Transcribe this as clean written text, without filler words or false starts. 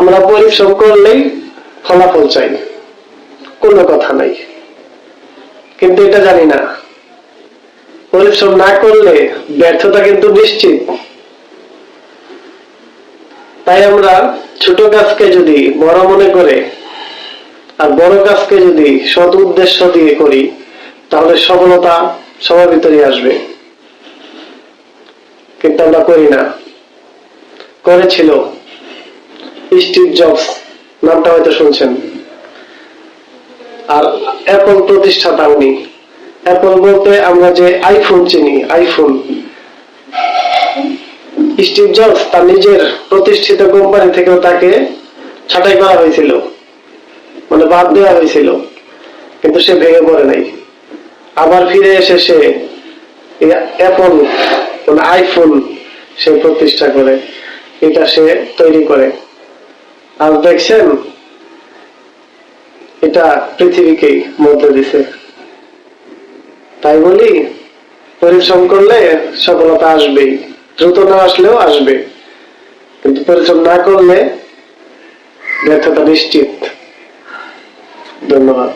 আমরা পরিশ্রম করলেই ফলাফল চাই, কোনো কথা নাই, কিন্তু এটা জানি না পরিশ্রম না করলে ব্যর্থতা কিন্তু নিশ্চিত। তাই আমরা ছোট কাজকে যদি বড় মনে করে আর বড় কাজকে যদি সৎ উদ্দেশ্য দিয়ে করি, তাহলে সফলতা সবার ভিতরে আসবে। কিন্তু আমরা করি না। করেছিল স্টিভ জবস, নামটা হয়তো শুনছেন, আর অ্যাপল প্রতিষ্ঠাতা উনি। অ্যাপল বলতে আমরা যে আইফোন চিনি, আইফোন। স্টিভ জবস তার নিজের প্রতিষ্ঠিত কোম্পানি থেকেও তাকে ছাঁটাই করা হয়েছিল, মানে বাদ দেওয়া হয়েছিল, কিন্তু সে ভেঙে পড়ে নাই। আবার ফিরে এসে সে অ্যাপল মানে আইফোন সে প্রতিষ্ঠা করে, এটা সে তৈরি করে। আর দেখছেন এটা পৃথিবীকেই বদলে দিছে। তাই বলি পরিশ্রম করলে সফলতা আসবেই, দ্রুত না আসলেও আসবে, কিন্তু পরিশ্রম না করলে ব্যর্থতা নিশ্চিত। ধন্যবাদ।